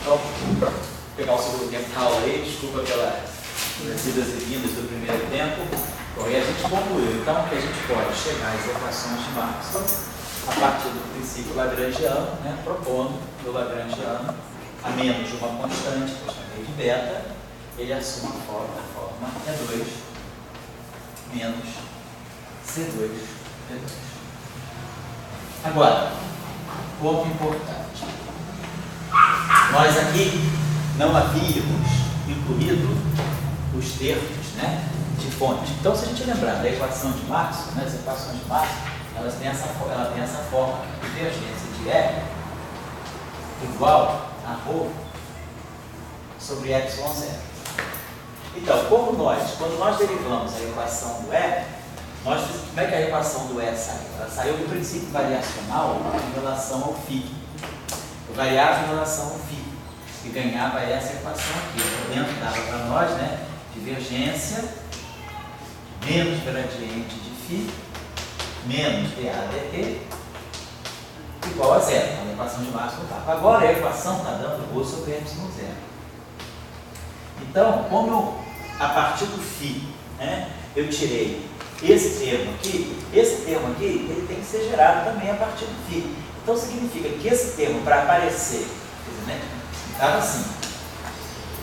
Então, para pegar o segundo tempo da aula aí, desculpa pelas idas e vindas do primeiro tempo. Bom, e a gente concluiu, então, que a gente pode chegar às equações de Maxwell a partir do princípio lagrangiano, né, propondo do lagrangiano a menos de uma constante, que eu chamei de beta, ele assume a forma E2 menos C2 V2. Agora, ponto importante. Nós aqui não havíamos incluído os termos, né, de fonte. Então, se a gente lembrar da equação de Maxwell, né, as equações de Maxwell, ela tem essa forma de divergência de E igual a ρ sobre ε0. Então, quando nós derivamos a equação do E, como é que a equação do E saiu? Ela saiu do princípio variacional em relação ao φ. O variável em relação ao φ. E ganhava essa equação aqui. Por dentro dava para nós, né, divergência menos gradiente de φ menos dA dt igual a zero. A equação de Maxwell estava. Agora a equação está dando ρ sobre ε0. Então, como a partir do φ, né, eu tirei esse termo aqui, ele tem que ser gerado também a partir do φ. Então significa que esse termo, para aparecer, né, estava assim.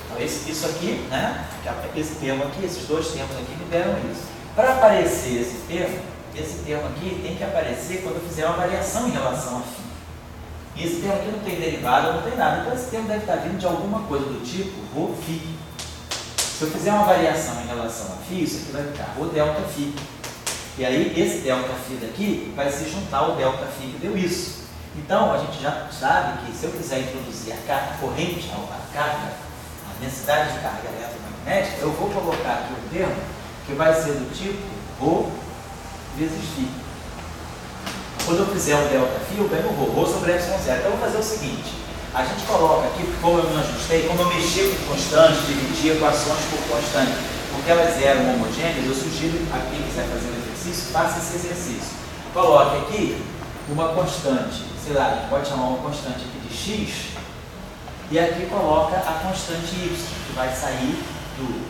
Então, isso aqui, né, esse termo aqui, esses dois termos aqui me deram isso. Para aparecer esse termo aqui tem que aparecer quando eu fizer uma variação em relação a φ. E esse termo aqui não tem derivada, não tem nada. Então esse termo deve estar vindo de alguma coisa do tipo ρφ. Se eu fizer uma variação em relação a φ, isso aqui vai ficar ρ delta φ. E aí esse delta φ daqui vai se juntar ao delta φ que deu isso. Então a gente já sabe que se eu quiser introduzir a carga corrente, a densidade de carga eletromagnética, eu vou colocar aqui um termo que vai ser do tipo ρ vezes φ. Quando eu fizer um delta φ, eu ganho ρ sobre ε0. Então eu vou fazer o seguinte, a gente coloca aqui, como eu não ajustei, como eu mexi com constantes, dividi equações por constante, porque elas eram homogêneas, eu sugiro a quem quiser fazer o exercício, faça esse exercício. Coloque aqui uma constante, sei lá, a gente pode chamar uma constante aqui de x, e aqui coloca a constante y, que vai sair do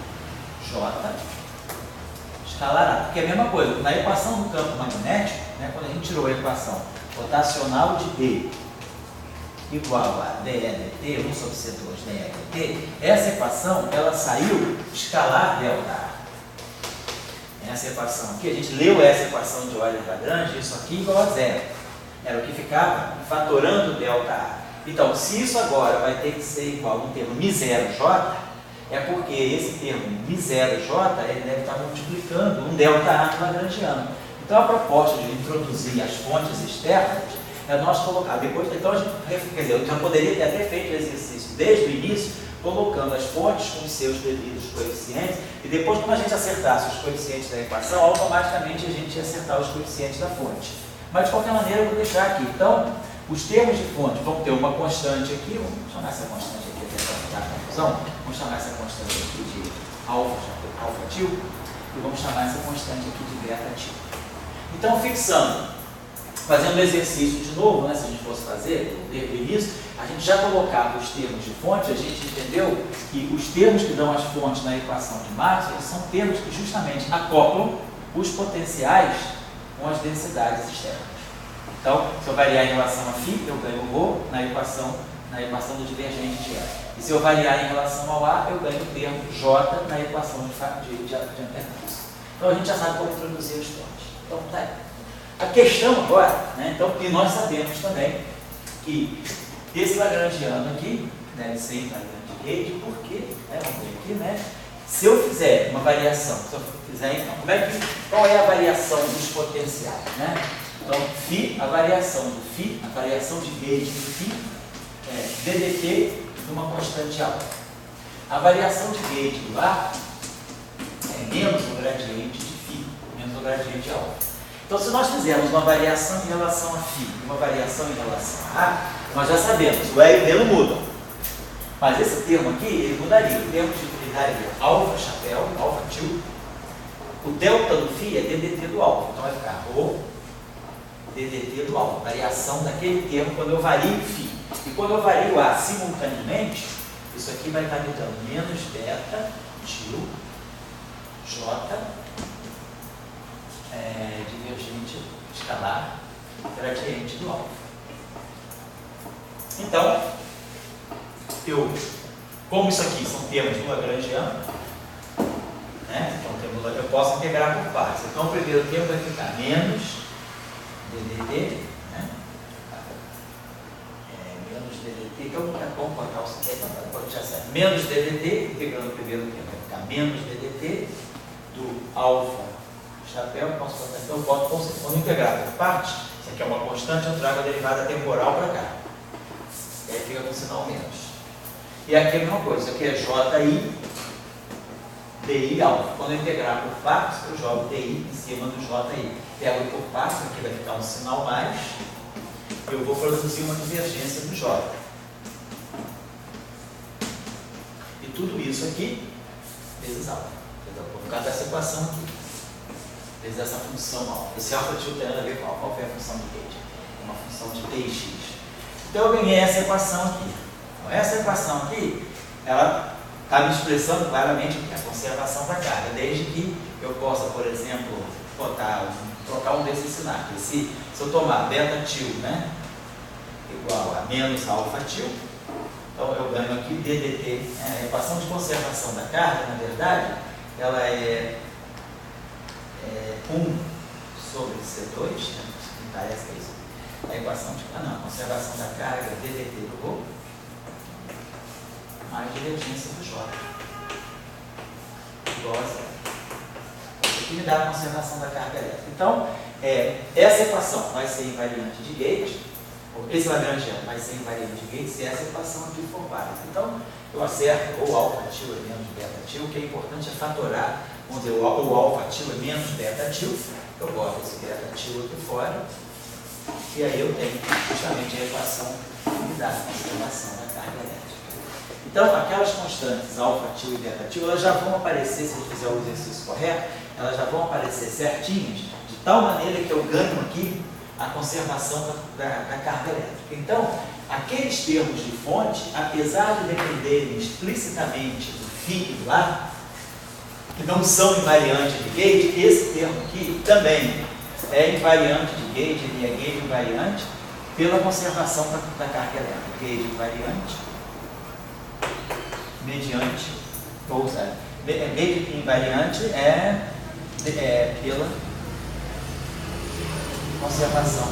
j escalar A, porque é a mesma coisa, na equação do campo magnético, né, quando a gente tirou a equação rotacional de E igual a dE dt, 1 sobre C2 dE dt, essa equação, ela saiu escalar delta A. Essa equação aqui, a gente leu essa equação de Euler-Lagrange, isso aqui igual a zero. Era o que ficava fatorando delta A. Então, se isso agora vai ter que ser igual a um termo μ0j, é porque esse termo μ0j, ele deve estar multiplicando um delta A no lagrangiano. Então, a proposta de introduzir as fontes externas é nós colocar, depois, então a gente, quer dizer, eu já poderia ter até feito o exercício desde o início, colocando as fontes com os seus devidos coeficientes, e depois, quando a gente acertasse os coeficientes da equação, automaticamente a gente ia acertar os coeficientes da fonte. Mas, de qualquer maneira, eu vou deixar aqui. Então, os termos de fonte vão ter uma constante aqui, vamos chamar essa constante aqui, até para evitar a confusão, vamos chamar essa constante aqui de alfa til, e vamos chamar essa constante aqui de beta til. Então, fixando, fazendo o exercício de novo, né, se a gente fosse fazer desde o início, a gente já colocava os termos de fonte, a gente entendeu que os termos que dão as fontes na equação de Maxwell são termos que justamente acoplam os potenciais com as densidades externas. Então, se eu variar em relação a φ, eu ganho ρ na equação do divergente de E. E se eu variar em relação ao A, eu ganho o termo J na equação de alternância. Então, a gente já sabe como introduzir as fontes. Então, tá aí. A questão agora, né, então, que nós sabemos também que esse lagrangiano aqui deve ser invariante de Rade, porque, né, vamos ver aqui, né, se eu fizer uma variação, se eu fizer, então, qual é a variação dos potenciais, né? Então, φ, a variação do φ, a variação de Rade do φ, é ddt de uma constante alta. A variação de Rade do A é menos o gradiente de φ, menos o gradiente alta. Então, se nós fizermos uma variação em relação a φ e uma variação em relação a A, nós já sabemos, o E e o D não mudam. Mas esse termo aqui, ele mudaria. O termo ele daria alfa chapéu, alfa til. O delta do φ é ddt do alfa. Então, vai ficar ρ ddt do alfa. Variação daquele termo quando eu vario φ. E quando eu vario A simultaneamente, isso aqui vai estar me dando menos beta til J divergente escalar gradiente do alfa. Então, como isso aqui são termos do Lagrangiano, né? Então, eu posso integrar por partes. Então, o primeiro termo vai ficar menos ddt, né? Menos ddt, que eu nunca vou colocar o seguinte, já sabe. Menos ddt, integrando o primeiro termo, vai ficar menos ddt do alfa chapéu, posso botar, então eu boto quando integrar por partes, isso aqui é uma constante, eu trago a derivada temporal para cá. E aí fica com sinal menos. E aqui é a mesma coisa, aqui é JI, DI alfa. Quando eu integrar por partes, eu jogo DI em cima do JI. Pego por partes, aqui vai ficar um sinal mais, e eu vou produzir uma divergência do J. E tudo isso aqui, vezes alfa. Por causa dessa equação aqui. Vezes essa função alfa. Esse alfa til tem nada a ver com alfa. Qual foi a função de gauge? É uma função de Tx. Então eu ganhei essa equação aqui. Então, essa equação aqui, ela está me expressando claramente a conservação da carga, desde que eu possa, por exemplo, trocar um desses sinais. Se eu tomar beta til, né, igual a menos alfa til, então eu ganho aqui ddt. A equação de conservação da carga, na verdade, ela é 1 sobre C2, né? Me parece que é isso. A equação de conservação da carga é ddt do ρ mais divergência do J igual a zero. Isso aqui me dá a conservação da carga elétrica. Então, essa equação vai ser invariante de Gauge, esse Lagrangiano vai ser invariante de Gauge se essa equação aqui for válida. Então, eu acerto ou alfa til é menos beta til, o que é importante é fatorar. Vamos dizer, o alfa til é menos beta til, eu boto esse beta til aqui fora, e aí eu tenho justamente a equação que me dá a conservação da carga elétrica. Então, aquelas constantes alfa til e beta til, elas já vão aparecer, se eu fizer o exercício correto, elas já vão aparecer certinhas, de tal maneira que eu ganho aqui a conservação da carga elétrica. Então, aqueles termos de fonte, apesar de dependerem explicitamente do φ lá, que não são invariantes de Gauge, esse termo aqui também é invariante de Gauge, ele é Gauge invariante pela conservação da carga elétrica. Gauge invariante mediante, vou usar, Gauge invariante é pela conservação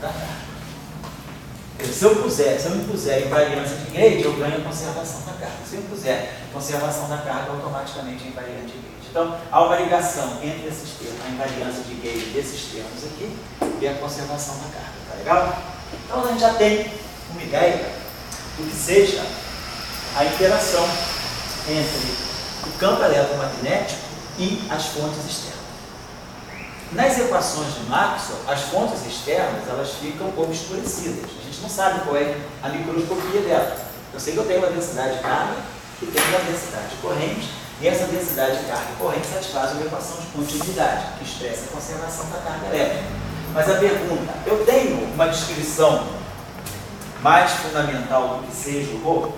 da carga. Se eu me puser invariância de Gauge, eu ganho a conservação da carga. Se eu puser conservação da carga, automaticamente é invariante de Gauge. Então, há uma ligação entre esses termos, a invariância de Gauge desses termos aqui e a conservação da carga. Tá legal? Então, a gente já tem uma ideia do que seja a interação entre o campo eletromagnético e as fontes externas. Nas equações de Maxwell, as fontes externas elas ficam obscurecidas. A gente não sabe qual é a microscopia dela. Eu sei que eu tenho uma densidade de carga e tenho uma densidade de corrente, e essa densidade de carga e corrente satisfaz uma equação de continuidade, que expressa a conservação da carga elétrica. Mas a pergunta, eu tenho uma descrição mais fundamental do que seja o ρ?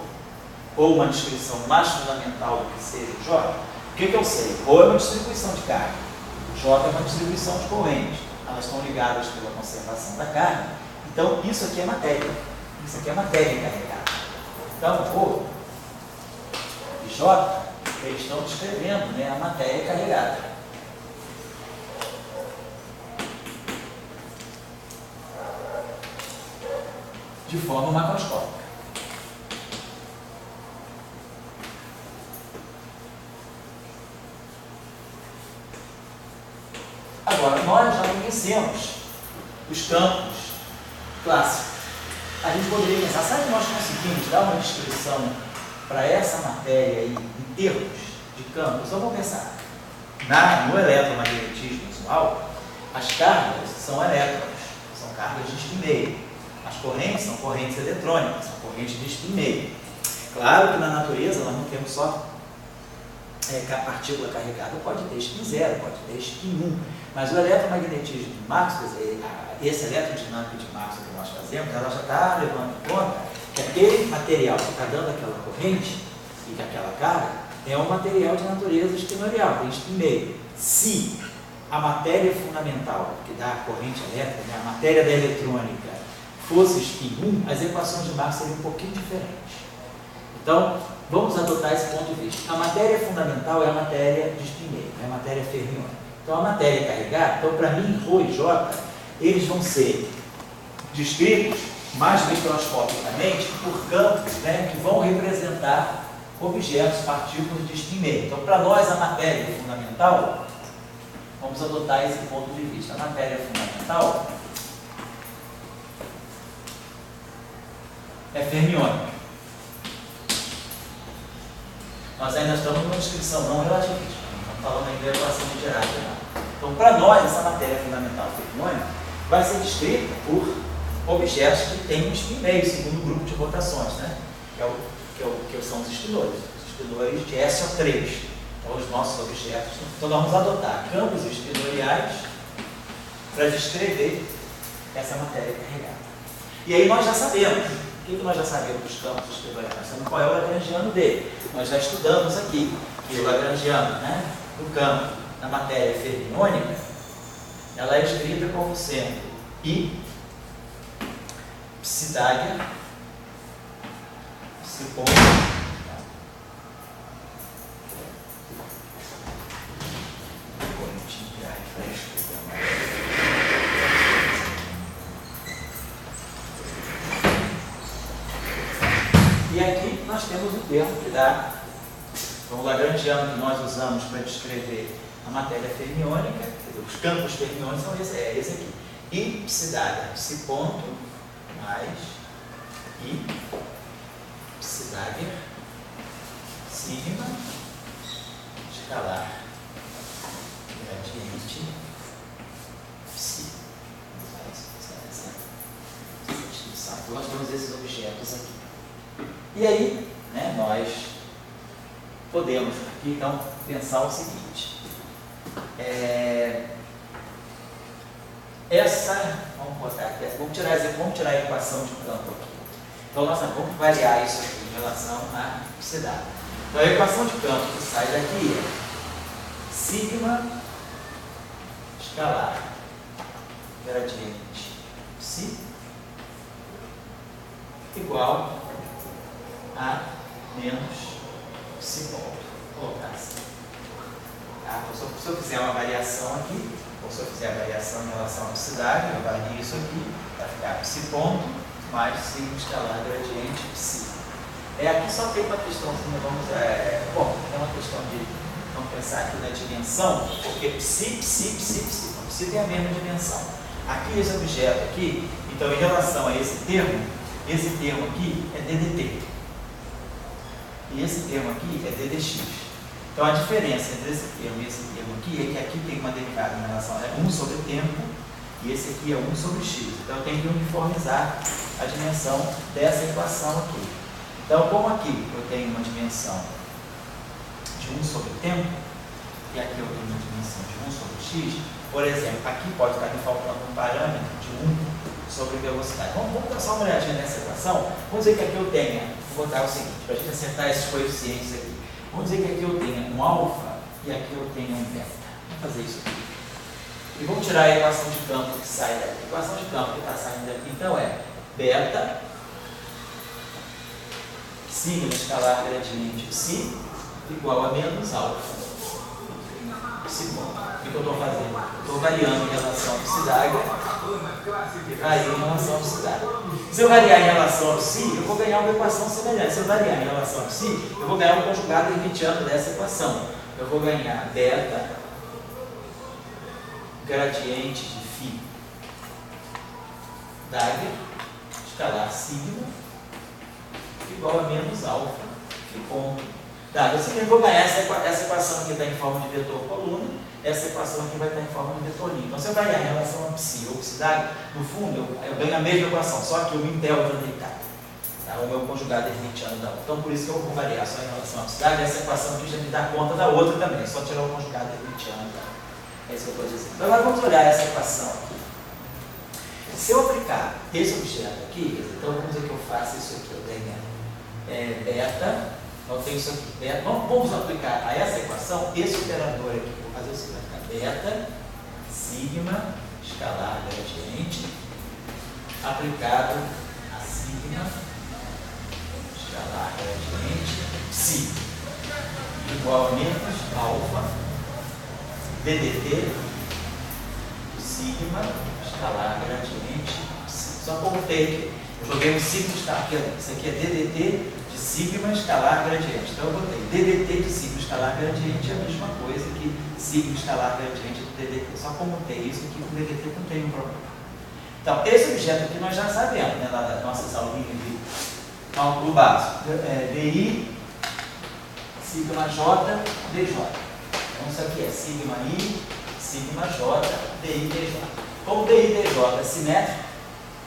Ou uma descrição mais fundamental do que seja o J? O que eu sei? ρ é uma distribuição de carga. J é uma distribuição de corrente. Elas estão ligadas pela conservação da carga. Então, isso aqui é matéria. Isso aqui é matéria encarregada. Então, ρ e J, eles estão descrevendo, né, a matéria carregada. De forma macroscópica. Agora, nós já conhecemos os campos clássicos. A gente poderia pensar, será que nós conseguimos dar uma descrição para essa matéria aí, em termos de campos? Então, vamos pensar. No eletromagnetismo usual, as cargas são elétrons, são cargas de spin meio. As correntes são correntes eletrônicas, são correntes de spin meio. Claro que na natureza nós não temos só a partícula carregada pode ter spin 0, pode ter spin 1, mas o eletromagnetismo de Maxwell, esse eletrodinâmico de Maxwell que nós fazemos, ela já está levando em conta que aquele material que está dando aquela corrente e que aquela carga é um material de natureza espinorial, tem spin meio. Se a matéria fundamental que dá a corrente elétrica, né, a matéria da eletrônica, fosse spin 1, as equações de Maxwell seriam um pouquinho diferentes. Então, vamos adotar esse ponto de vista. A matéria fundamental é a matéria de spin meio, é a matéria fermiônica. Então, a matéria carregada, então, para mim, Rho e J, eles vão ser descritos mais microscopicamente por campos, né, que vão representar objetos, partículas de spin meio. Então, para nós, a matéria fundamental, vamos adotar esse ponto de vista. A matéria fundamental é fermiônica. Nós ainda estamos numa descrição não relativista, estamos falando ainda de equação de Dirac. Então, para nós, essa matéria fundamental fermiônica vai ser descrita por objetos que têm um spin meio, segundo o grupo de rotações, né? que são os espinores de SO3. Então, os nossos objetos. Então, nós vamos adotar campos espinoriais para descrever essa matéria carregada. E aí nós já sabemos. O que nós já sabemos dos campos espinoriais? Nós sabemos qual é o lagrangiano dele. Nós já estudamos aqui que o lagrangiano, né, do campo da matéria fermiônica, ela é escrita como sendo I psi Dagger, psi ponto, e aqui nós temos o termo que dá, então, o lagrangiano que nós usamos para descrever a matéria fermiônica, os campos fermiônicos são esse aqui. I psi Dagger, psi ponto, mais I psi Dagger, sigma, escalar, gradiente, psi. Nós temos esses objetos aqui. E aí, né, nós podemos aqui, então, pensar o seguinte. Vamos tirar a equação de campo aqui. Então, nós vamos variar isso aqui em relação à psi-Dagger. Então, a equação de campo que sai daqui é sigma escalar gradiente psi igual a menos psi ponto. Vou colocar assim. Tá? Então, se eu fizer uma variação aqui, ou se eu fizer a variação em relação à psi-Dagger, eu vario isso aqui, vai ficar psi ponto mais sigma escalar gradiente psi. Aqui só tem uma questãozinha, é uma questão de, vamos pensar aqui na dimensão, porque psi. Então, psi tem a mesma dimensão. Aqui, esse objeto aqui, então, em relação a esse termo aqui é DDT. E esse termo aqui é DDX. Então, a diferença entre esse termo e esse termo aqui é que aqui tem uma derivada em relação a 1 sobre tempo e esse aqui é 1 sobre x. Então, eu tenho que uniformizar a dimensão dessa equação aqui. Então, como aqui eu tenho uma dimensão de 1 sobre tempo e aqui eu tenho uma dimensão de 1 sobre x, por exemplo, aqui pode estar me faltando um parâmetro de 1 sobre velocidade. Vamos dar só uma olhadinha nessa equação. Vamos dizer que aqui eu tenha, vou botar o seguinte, para a gente acertar esses coeficientes aqui. Vamos dizer que aqui eu tenha um alfa e aqui eu tenha um beta. Vamos fazer isso aqui. E vamos tirar a equação de campo que sai daqui. A equação de campo que está saindo daqui, então, é beta, sigma escalar gradiente psi, igual a menos alfa. Psi ponto. O que eu estou fazendo? Estou variando em relação ao psi-Dagger e vario em relação ao psi-Dagger. Se eu variar em relação ao psi, eu vou ganhar uma equação semelhante. Se eu variar em relação ao psi, eu vou ganhar um conjugado hermitiano dessa equação. Eu vou ganhar beta gradiente de φ Dagger escalar sigma igual a menos alfa φ ponto. Tá, eu vou ganhar essa equação aqui está em forma de vetor coluna, essa equação aqui vai estar em forma de vetor linha. Então, se eu variar em relação a psi ou psi-Dagger, no fundo, eu ganho a mesma equação, só que eu me intero para deitar. Tá? O meu conjugado hermitiano da outra. Então, por isso que eu vou variar só em relação à apsidáquia. Essa equação aqui já me dá conta da outra também. É só tirar o conjugado hermitiano da outra. É isso que eu estou dizendo. Então, agora vamos olhar essa equação aqui. Se eu aplicar esse objeto aqui, então vamos dizer que eu faço isso aqui. Eu tenho beta, eu tenho isso aqui. Beta. Vamos aplicar a essa equação esse operador aqui. Vou fazer o seguinte: vai ficar beta, sigma, escalar gradiente, aplicado a sigma, escalar gradiente, psi, igual a menos alfa, ddt, sigma, escalar gradiente, psi. Só coloquei aqui. Eu joguei um sigma escalar, isso aqui é ddt de sigma escalar gradiente. Então eu botei ddt de sigma escalar gradiente é a mesma coisa que sigma escalar gradiente do ddt. Só comutei isso aqui com ddt, não tem um problema. Então, esse objeto aqui nós já sabemos, né, lá das nossas aulinhas de cálculo básico. DI, sigma J, dj. Então, isso aqui é sigma I, sigma J, DI, dj. Como DI e dj é simétrico,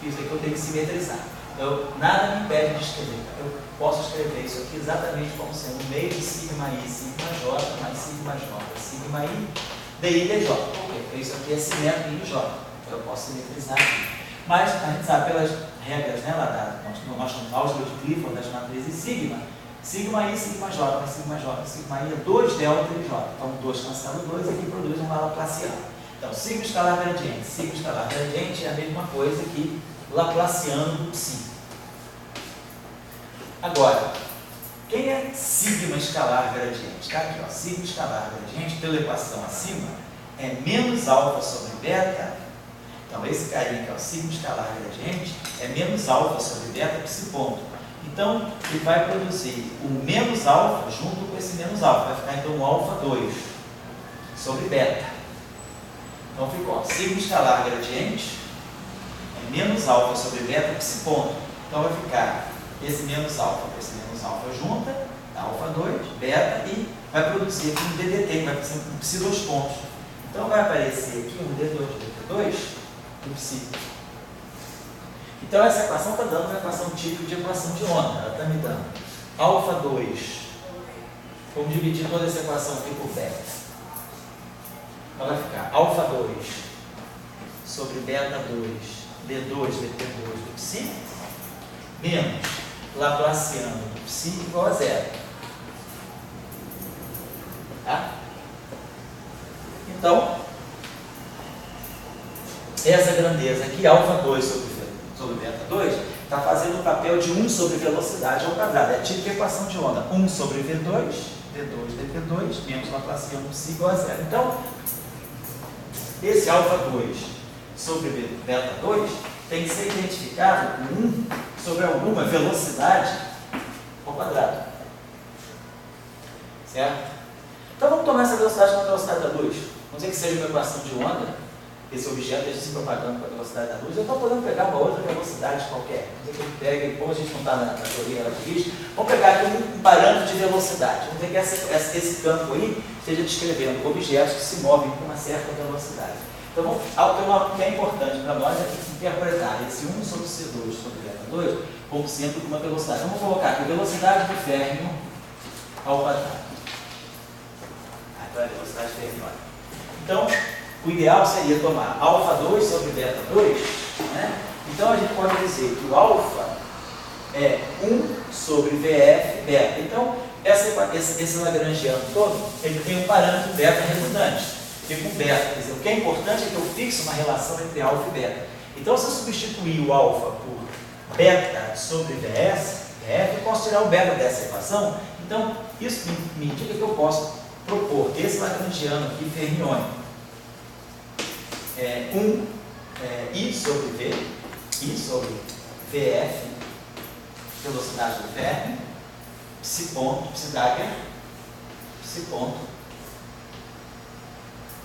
isso aqui eu tenho que simetrizar. Então, nada me impede de escrever. Eu posso escrever isso aqui exatamente como sendo meio de sigma I, sigma J, mais sigma J, sigma I, DI, dj. Porque isso aqui é simétrico em J. Eu posso simetrizar aqui. Mas a gente sabe pelas regras, né, lá no nosso álgebra de Clifford das matrizes sigma, sigma I, sigma J, mais sigma J, sigma I é 2 delta de J. Então 2 cancela 2 aqui produz um Laplaciano. Então sigma escalar gradiente é a mesma coisa que Laplaciano do psi. Agora, quem é sigma escalar gradiente? Está aqui, ó, sigma escalar gradiente, pela equação acima, é menos alfa sobre beta. Então, esse carinha que é o sigma escalar gradiente é menos alfa sobre beta psi ponto. Então, ele vai produzir o menos alfa junto com esse menos alfa. Vai ficar, então, o alfa 2 sobre beta. Então, ficou, ó, sigma escalar gradiente é menos alfa sobre beta psi ponto. Então, vai ficar esse menos alfa com esse menos alfa junta, alfa 2, beta, e vai produzir aqui um DDT, vai ser um psi 2 pontos. Então, vai aparecer aqui um D2, DT2, do psi. Então essa equação está dando uma equação típica de equação de onda. Ela está me dando alfa 2. Vamos dividir toda essa equação aqui por beta. Então vai ficar alfa 2 sobre beta 2, D2, DT2 do psi, menos Laplaciano do psi igual a zero. Tá? Então, essa grandeza aqui, alfa 2 sobre beta 2, está fazendo o papel de 1 sobre velocidade ao quadrado. É a típica equação de onda. 1 sobre V2, D2, DT2, menos Laplaciano psi igual a zero. Então, esse alfa 2 sobre beta 2 tem que ser identificado com 1 sobre alguma velocidade ao quadrado. Certo? Então, vamos tomar essa velocidade como a velocidade da luz. Vamos dizer que seja uma equação de onda. Esse objeto esteja se propagando com a velocidade da luz. Eu estou podendo pegar uma outra velocidade qualquer. Vamos dizer que ele pega, como a gente não está na teoria relativista, vamos pegar aqui um parâmetro de velocidade. Vamos dizer que esse campo aí esteja descrevendo objetos que se movem com uma certa velocidade. Então, algo que é importante para nós é interpretar esse 1 sobre C2 sobre beta 2 como sempre com uma velocidade. Vamos colocar aqui velocidade do férmio ao quadrado. Então, é a velocidade fermiônica. Então, o ideal seria tomar alfa 2 sobre beta 2, né? Então a gente pode dizer que o alfa é 1 sobre VF beta. Então, esse lagrangiano todo, ele tem um parâmetro beta redundante. E com beta, quer dizer, o que é importante é que eu fixe uma relação entre alfa e beta. Então, se eu substituir o alfa por beta sobre VF, eu posso tirar o beta dessa equação. Então, isso me indica que eu posso propor esse lagrangiano aqui fermiônico. I sobre V, I sobre VF, velocidade do Fermi, psi ponto, psi dagger, psi ponto,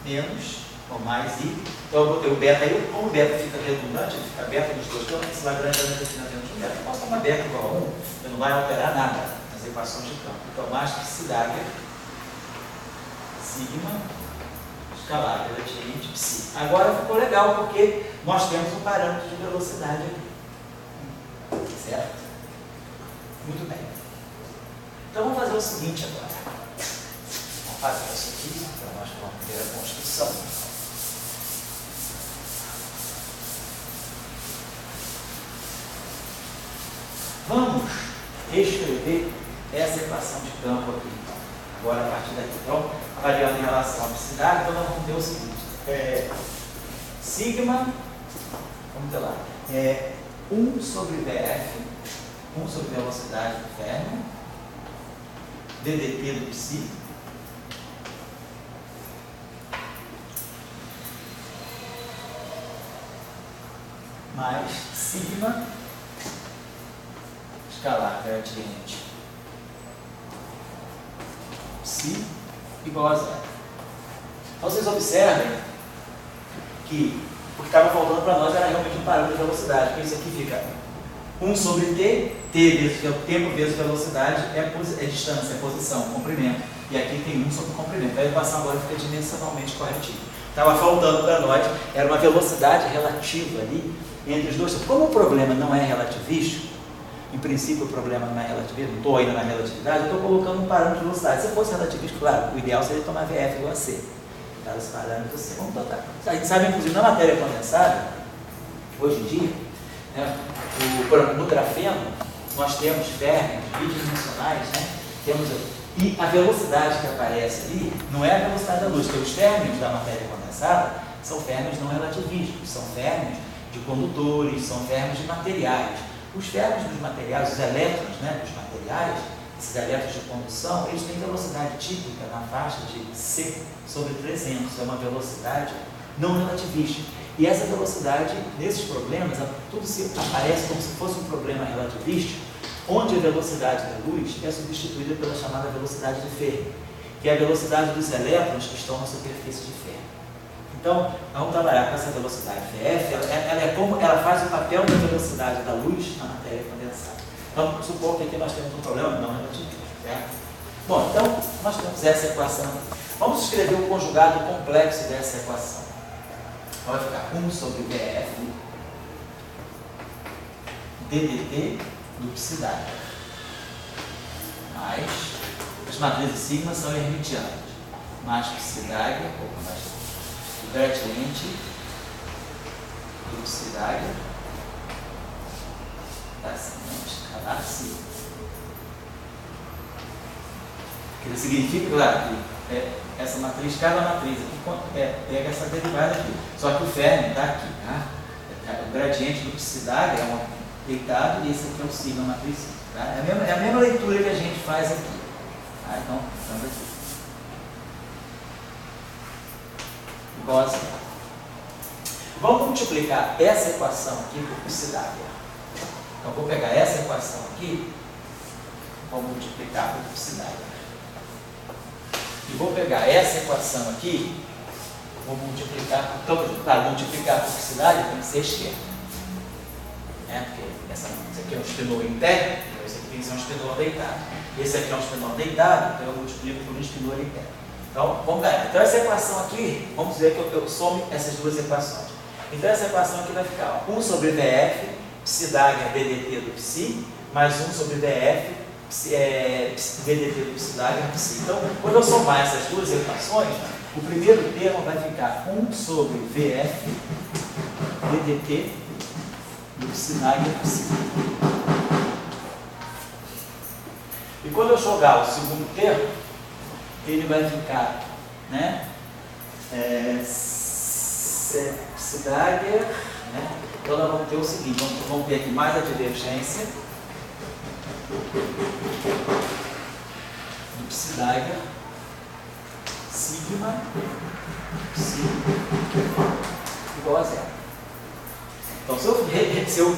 menos, ou mais I. Então eu botei o beta aí, como o beta fica redundante, ele fica beta nos dois campos, esse lagrangiano definido dentro de beta, eu posso tomar beta igual a 1, eu não vai alterar nada nas equações de campo. Então mais psi dagger, sigma, escalar gradiente psi. Agora ficou legal porque nós temos um parâmetro de velocidade aqui. Certo? Muito bem. Então vamos fazer o seguinte agora. Vamos fazer isso aqui para nós ter a construção. Vamos escrever essa equação de campo aqui. Agora a partir daqui. Então, variando em relação à velocidade, então nós vamos ter o seguinte. Sigma, vamos ter lá, 1 sobre VF, 1 sobre velocidade do férmion, DDT do psi, mais sigma escalar gradiente psi igual a zero. Então vocês observem que o que estava faltando para nós era realmente um parâmetro de velocidade, porque isso aqui fica 1 sobre t, vezes, que é o tempo vezes velocidade, é distância, é posição, comprimento. E aqui tem 1 sobre comprimento. A equação agora fica dimensionalmente corretiva. Estava faltando para nós, era uma velocidade relativa ali entre os dois. Como o problema não é relativístico, em princípio o problema não é relativístico, não estou ainda na relatividade, eu estou colocando um parâmetro de velocidade. Se fosse relativístico, claro, o ideal seria tomar VF igual a C. Os parâmetros assim, vamos botar. A gente sabe, inclusive, na matéria condensada, hoje em dia, né, no grafeno, nós temos férmions bidimensionais, né, e a velocidade que aparece ali não é a velocidade da luz, porque os férmions da matéria condensada são férmions não relativísticos, são férmions de condutores, são férmions de materiais. Os férmions dos materiais, os elétrons, né, dos materiais, esses elétrons de condução, eles têm velocidade típica na faixa de C sobre 300, é uma velocidade não relativística. E essa velocidade, nesses problemas, tudo se aparece como se fosse um problema relativístico, onde a velocidade da luz é substituída pela chamada velocidade de Fermi, que é a velocidade dos elétrons que estão na superfície de Fermi. Então, vamos trabalhar com essa velocidade VF, ela faz o papel da velocidade da luz na matéria condensada. Então, vamos supor que aqui nós temos um problema não relativístico, certo? Bom, então, nós temos essa equação. Vamos escrever o conjugado complexo dessa equação. Vai ficar 1 sobre VF DDT do psi-dagger mais as matrizes sigma são hermitianas, mais psi-dagger, mais o gradiente do psi-dagger da escalar psi. Que significa, claro, que essa matriz, cada matriz aqui pega essa derivada aqui. Só que o férmion está aqui, tá? O gradiente do psi-dagger é um deitado e esse aqui é o sigma matriz. Tá? É a mesma leitura que a gente faz aqui. Tá? Então, estamos aqui. Igual assim. Vamos multiplicar essa equação aqui por psi-dagger. Então, vou pegar essa equação aqui, vou multiplicar por psi-dagger. E vou pegar essa equação aqui, vou multiplicar, então, para multiplicar por psi-dagger tem que ser esquerda. Porque esse aqui é um espinor em pé, então esse aqui tem que ser um espinor deitado. Esse aqui é um espinor deitado, então eu multiplico por um espinor em pé. Então, vamos ver. Então, essa equação aqui, vamos dizer que eu somo essas duas equações. Então, essa equação aqui vai ficar 1 sobre VF, psi-dagger DDT do psi, mais 1 sobre VF, DDT do psi-dagger psi. Então, quando eu somar essas duas equações, o primeiro termo vai ficar 1 sobre VF DDT do psi-dagger psi. E quando eu jogar o segundo termo, ele vai ficar, né, psi-dagger, né? Então nós vamos ter o seguinte, vamos ter aqui mais a divergência do psi-dagger sigma psi igual a zero. Então, se eu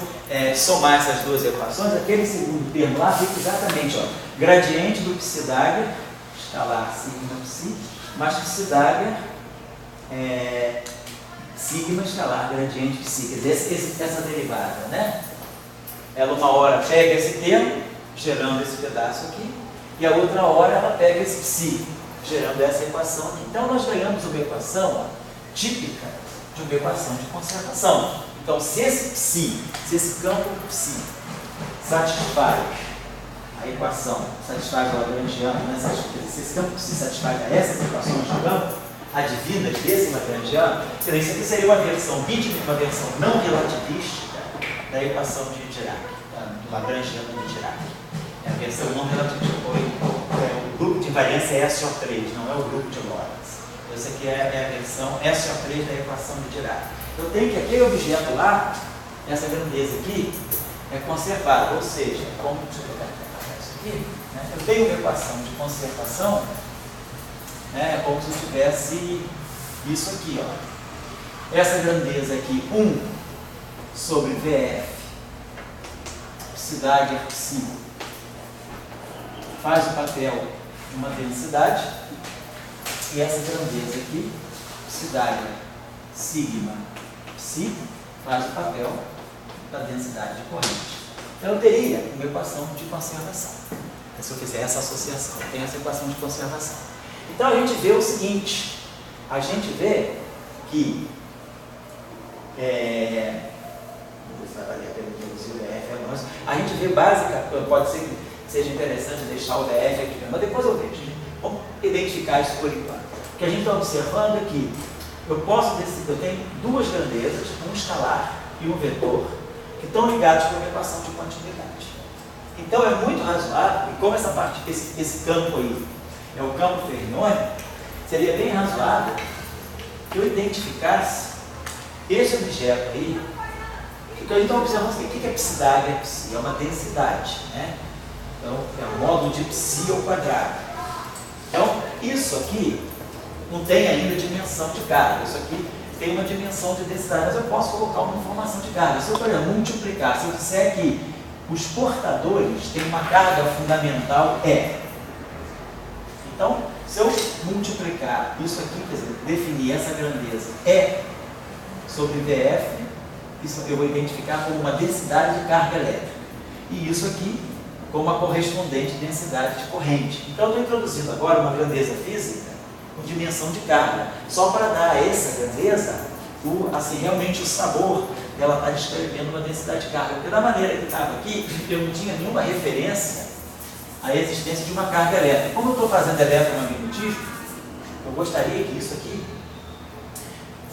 somar essas duas equações, aquele segundo termo lá fica exatamente, ó, gradiente do psi-dagger, escalar sigma psi, mais psi-dagger sigma escalar gradiente psi. Quer dizer, essa derivada, né? Ela uma hora pega esse termo, gerando esse pedaço aqui, e a outra hora ela pega esse psi, gerando essa equação aqui. Então, nós ganhamos uma equação, ó, típica de uma equação de conservação. Então, se esse campo psi satisfaz a equação satisfaz o lagrangiano, né? Se esse campo se satisfaz a essas equações de campo advindas desse lagrangiano, isso aqui seria uma versão uma versão não relativística da equação de Dirac, do lagrangiano de Dirac. É a versão não relativística, o grupo de invariância é SO3, não é o grupo de Lorentz. Essa aqui é a versão SO3 da equação de Dirac. Eu tenho que aquele objeto lá, essa grandeza aqui, é conservada, ou seja, como deixa eu pegar isso aqui, né? Eu tenho uma equação de conservação, né, como se eu tivesse isso aqui, ó. Essa grandeza aqui, 1 sobre VF, psidagger psi, faz o papel de uma densidade, e essa grandeza aqui, psidagger sigma psi, faz o papel da densidade de corrente. Então eu teria uma equação de conservação. Se eu fizer essa associação, eu tenho essa equação de conservação. Então a gente vê o seguinte, a gente vê que a gente vê basicamente, pode ser que seja interessante deixar o DF aqui, mas depois eu vejo. Vamos identificar isso por enquanto. O que a gente está observando é que eu tenho duas grandezas, um escalar e um vetor, que estão ligados por uma equação de continuidade. Então é muito razoável, e como essa parte, esse campo aí é o campo fermiônico, seria bem razoável que eu identificasse esse objeto aí, que a gente está observando o que é psidagger psi? É uma densidade, né? Então é o módulo de psi ao quadrado. Então isso aqui não tem ainda dimensão de carga, isso aqui tem uma dimensão de densidade, mas eu posso colocar uma informação de carga. Se eu, por exemplo, multiplicar, se eu disser que os portadores têm uma carga fundamental E. Então, se eu multiplicar isso aqui, quer dizer, definir essa grandeza E sobre VF, isso eu vou identificar como uma densidade de carga elétrica. E isso aqui como uma correspondente densidade de corrente. Então, eu estou introduzindo agora uma grandeza física com dimensão de carga, só para dar a essa grandeza, realmente o sabor dela está descrevendo uma densidade de carga. Porque da maneira que estava aqui, eu não tinha nenhuma referência à existência de uma carga elétrica. Como eu estou fazendo eletromagnetismo, eu gostaria que isso aqui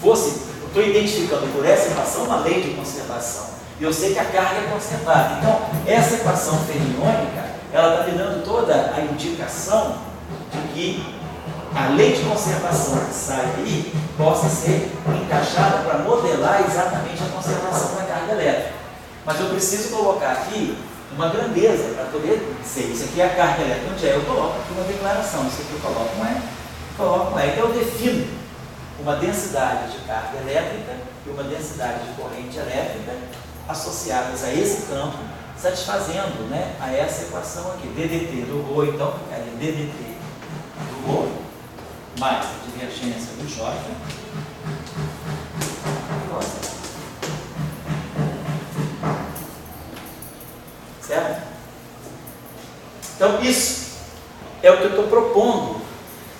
fosse, eu estou identificando por essa equação uma lei de conservação. E eu sei que a carga é conservada. Então, essa equação fermiônica, ela está me dando toda a indicação de que a lei de conservação que sai aí possa ser encaixada para modelar exatamente a conservação da carga elétrica. Mas eu preciso colocar aqui uma grandeza para poder dizer, isso aqui é a carga elétrica. Onde é? Eu coloco aqui uma declaração, isso aqui eu coloco um E, coloco um E. Então eu defino uma densidade de carga elétrica e uma densidade de corrente elétrica associadas a esse campo, satisfazendo, né, a essa equação aqui, DDT do ρ, então, é DDT do ρ, mais a divergência do J, certo? Então, isso é o que eu estou propondo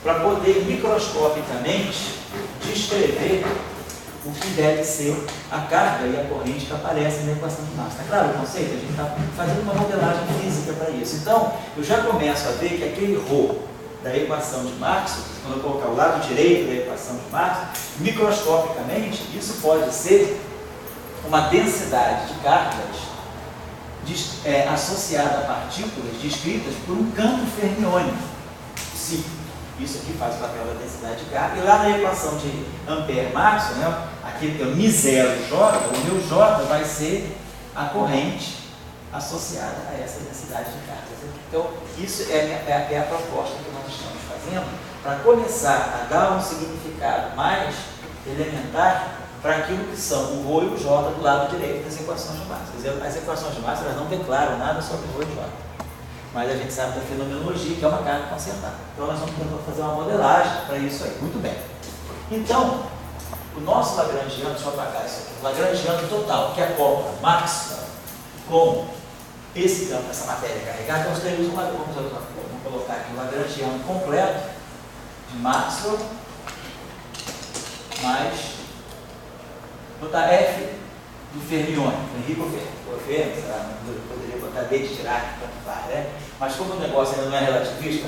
para poder microscopicamente descrever o que deve ser a carga e a corrente que aparecem na equação de Maxwell. Está claro o conceito? A gente está fazendo uma modelagem física para isso. Então, eu já começo a ver que aquele ρ da equação de Maxwell, quando eu colocar o lado direito da equação de Maxwell, microscopicamente, isso pode ser uma densidade de cargas associada a partículas descritas por um campo fermiônico. Sim. Isso aqui faz o papel da densidade de carga. E lá na equação de Ampère-Maxwell, né, aqui tem o μ0 J, o meu J vai ser a corrente associada a essa densidade de carga. Então, isso é a proposta que nós estamos fazendo para começar a dar um significado mais elementar para aquilo que são o ρ e o J do lado direito das equações de Maxwell. Quer dizer, as equações de Maxwell não declaram nada sobre ρ e J. Mas a gente sabe da fenomenologia, que é uma carga consertada. Então nós vamos tentar fazer uma modelagem para isso aí. Muito bem. Então, o nosso lagrangiano, deixa eu apagar isso aqui, o lagrangiano total, que acopla Maxwell com esse campo, essa matéria carregada, nós temos vamos colocar aqui o lagrangiano completo de Maxwell mais, botar F do fermiônico, Enrico Fermi, sei lá, poderia botar D de Dirac, tanto faz, né? Mas como o negócio ainda não é relativista,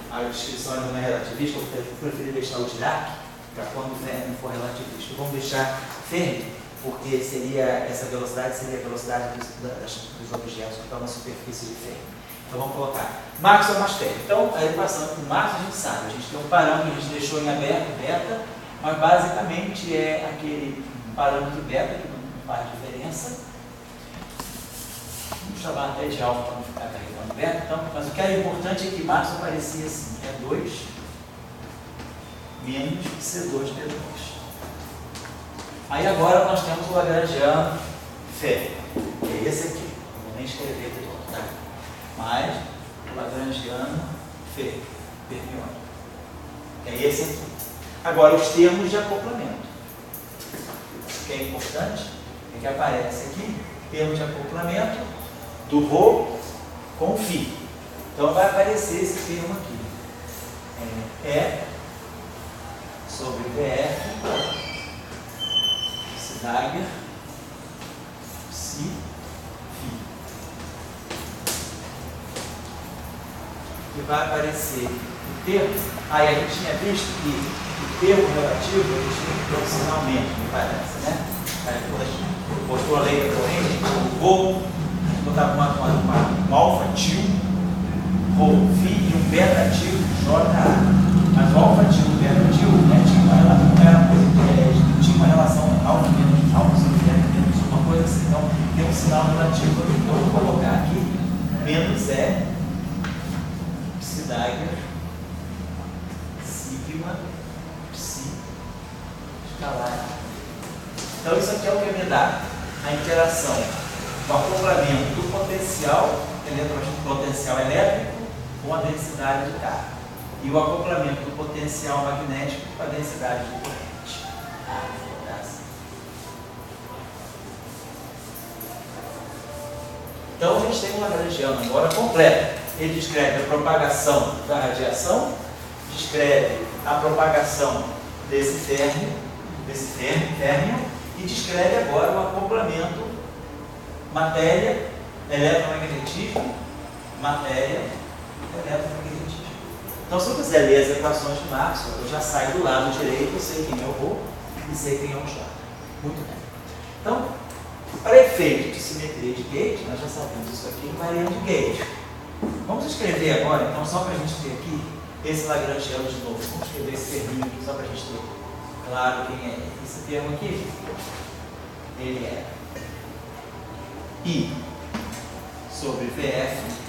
a descrição ainda não é relativista, eu preferi deixar o Dirac para quando o Fermi for relativista. Vamos deixar Fermi, porque essa velocidade seria a velocidade dos objetos que estão na superfície de Fermi. Então vamos colocar máximo mais Fermi. Então, aí passando por máximo, a gente sabe, a gente tem um parâmetro, a gente deixou em aberto, beta, mas basicamente é aquele parâmetro beta, que não faz diferença. Vamos chamar até de alfa para não ficar carregando beta. Então, mas o que era importante é que máximo aparecia assim, é 2 menos C2D2. Aí agora nós temos o Lagrangiano Fermi, que é esse aqui. Não vou nem escrever de novo, tá? Mas o Lagrangiano Fermi, é esse aqui. Agora os termos de acoplamento. O que é importante é que aparece aqui termo de acoplamento do ρ com φ. Então vai aparecer esse termo aqui. E sobre VF Dagger, psi, φ. Que vai aparecer o termo. Aí a gente tinha visto que o termo relativo a gente tem que ter um sinal menos, me parece, né? Aí quando a gente postou a lei da corrente, a gente colocou, botava um alfa til, ρ, φ e um beta til, JA. Mas o alfa til e o beta til, né, tinha uma relação alfa menos, alfa sobre beta menos, uma coisa assim. Então tem um sinal relativo aqui. Então eu vou colocar aqui menos psi Dagger, sigma, psi, escalar. Então isso aqui é o que me dá a interação do acoplamento do potencial elétrico com a densidade de carga e o acoplamento do potencial magnético com a densidade de corrente. Então a gente tem um Lagrangiano agora completo. Ele descreve a propagação da radiação, descreve a propagação desse férmio e descreve agora o acoplamento matéria, eletromagnetismo, matéria, eletromagnetismo. Então, se eu quiser ler as equações de Maxwell, eu já saio do lado direito, eu sei quem é o ρ e sei quem é o J. Muito bem. Então, para efeito de simetria de gauge, nós já sabemos isso aqui invariante de gauge. Vamos escrever agora, então, só para a gente ter aqui esse Lagrangiano de novo. Vamos escrever esse terminho aqui, só para a gente ter claro quem é esse termo aqui. Ele é I sobre VF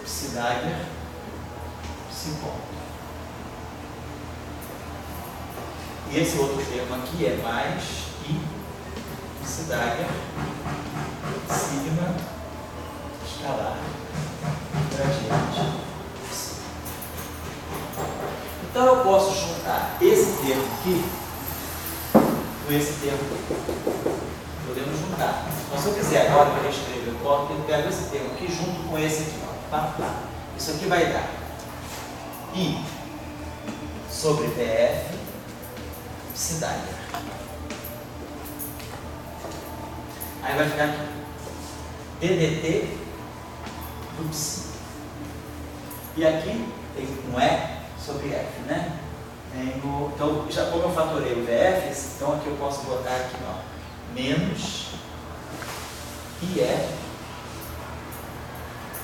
psi Dagger psi ponto. E esse outro termo aqui é mais I psi Dagger sigma escalar gradiente. Então eu posso juntar esse termo aqui com esse termo aqui. Podemos juntar. Então, se eu quiser agora para escrever, eu pego esse termo aqui junto com esse aqui. Ó, tá? Isso aqui vai dar I sobre VF psi Dagger. Aí vai ficar aqui DDT do psi. E aqui tem um E sobre F, né? Então, já como eu fatorei o VF, então aqui eu posso botar aqui, ó, menos IF,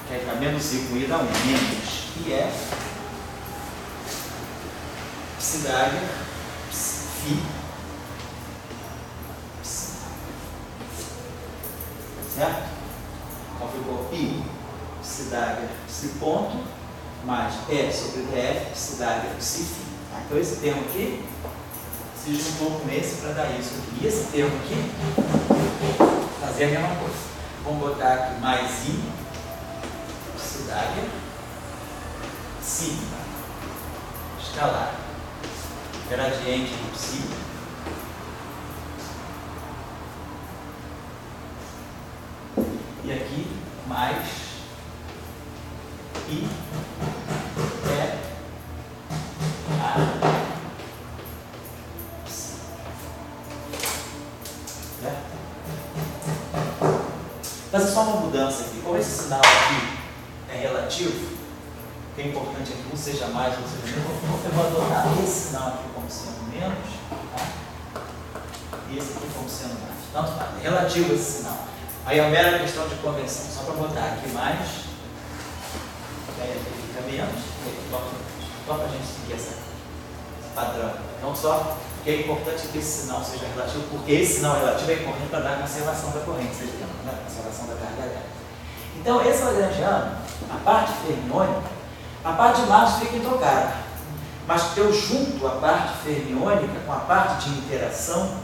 que é menos I com I dá 1, menos IF, psi Dagger, psi, certo? Então ficou I, psi Dagger, psi ponto, mais E sobre VF, psi Dagger, psi φ. Então esse termo aqui se juntou com esse para dar isso aqui. E esse termo aqui, fazer a mesma coisa. Vamos botar aqui mais I, psi Dagger, sigma, escalar, gradiente do psi, e aqui mais I, E, A, psi. fazer só uma mudança aqui. Como esse sinal aqui é relativo, o que é importante é que um seja mais, um seja menos, eu vou adotar esse sinal aqui como sendo menos, tá? E esse aqui como sendo mais. Tanto faz, é relativo esse sinal. Aí é uma mera questão de convenção, só para botar aqui mais, e aí aqui fica menos, e aqui toca menos. Só para a gente seguir esse padrão. Então só que é importante que esse sinal seja relativo, porque esse sinal relativo é importante para dar a conservação da corrente, vocês lembram, né? A conservação da carga elétrica. Então, esse lagrangiano, a parte fermiônica, a parte de Marx fica intocada, mas eu junto a parte fermiônica com a parte de interação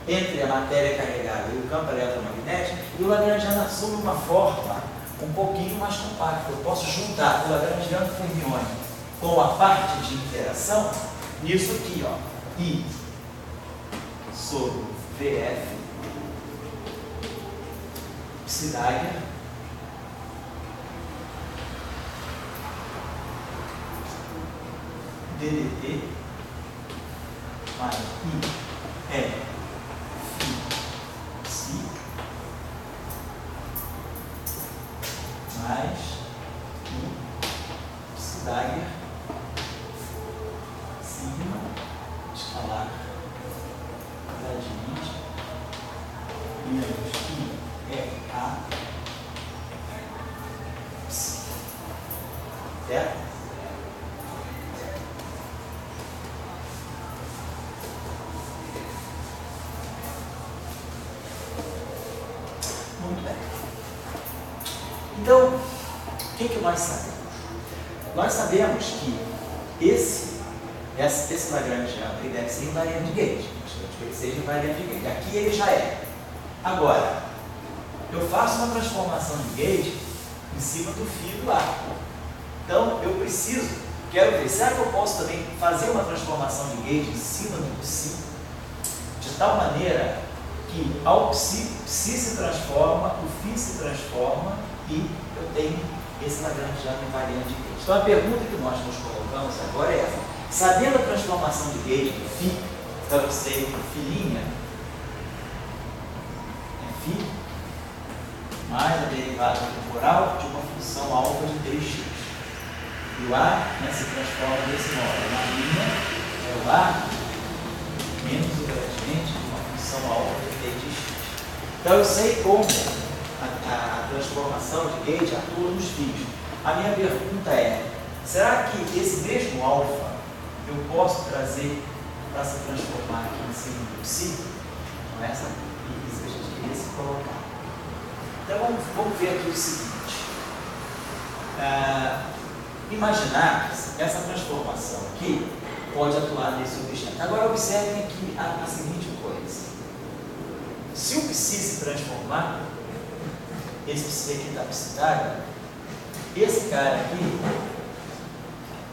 entre a matéria carregada e o campo eletromagnético, e o lagrangiano assume uma forma um pouquinho mais compacta. Eu posso juntar o lagrangiano fermiônico com a parte de interação nisso aqui, ó. I sobre VF Psidagger DDT mais I L Psi mais I Psidagger sigma escalar gradiente menos I é A Psi. Certo? Muito bem. Então, o que nós sabemos? Nós sabemos que esse lagrangiano ele deve ser invariante de gauge. Que ele seja invariante de gauge. Aqui ele já é. Agora, eu faço uma transformação de gauge em cima do fio do arco. Então, eu quero ver, será que eu posso também fazer uma transformação de gauge em cima do psi? De tal maneira que ao psi se transforma, o φ se transforma e eu tenho esse lagrangiano invariante de gauge. Então, a pergunta que nós nos colocamos agora é essa. Sabendo a transformação de gauge do φ, então eu sei que φ' é φ mais a derivada temporal de uma função alfa de 3x. E o A se transforma desse modo. Na linha é o A menos o gradiente de uma função alfa de 3x. Então eu sei como a transformação de gauge atua nos fios. A minha pergunta é, será que esse mesmo alfa eu posso trazer para se transformar aqui em cima do psi? Não é essa isso que a gente queria se colocar. Então vamos ver aqui o seguinte. Imaginar que essa transformação aqui pode atuar nesse objeto. Agora observem aqui a seguinte coisa. Se o psi se transformar, esse psi aqui da psidagger, esse cara aqui,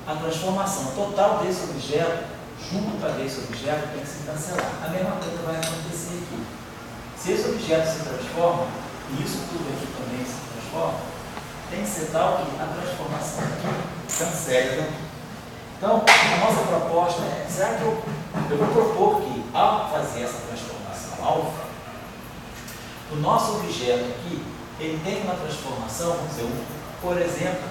a transformação total desse objeto junto a desse objeto tem que se cancelar. A mesma coisa vai acontecer aqui. Se esse objeto se transforma, e isso tudo aqui também se transforma, tem que ser tal que a transformação aqui cancele daqui. Então, a nossa proposta é, será que eu vou propor que, ao fazer essa transformação alfa, o nosso objeto aqui, ele tem uma transformação, vamos dizer, por exemplo,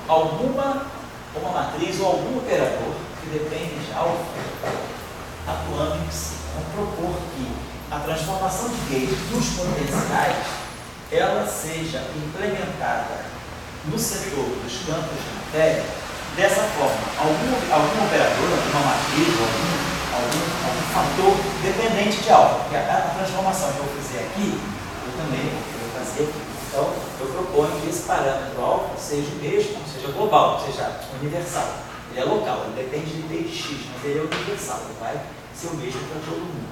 uma matriz ou algum operador que depende de alfa atuando em psi. Vamos propor que a transformação de gauge dos potenciais ela seja implementada no setor dos campos de matéria dessa forma. Algum operador, alguma matriz, algum fator dependente de alfa. Porque a transformação que eu fizer aqui, eu também vou fazer aqui. Então, eu proponho que esse parâmetro alfa seja o mesmo, seja global, seja universal. Ele é local, ele depende de dx, mas ele é universal, ele vai ser o mesmo para todo mundo.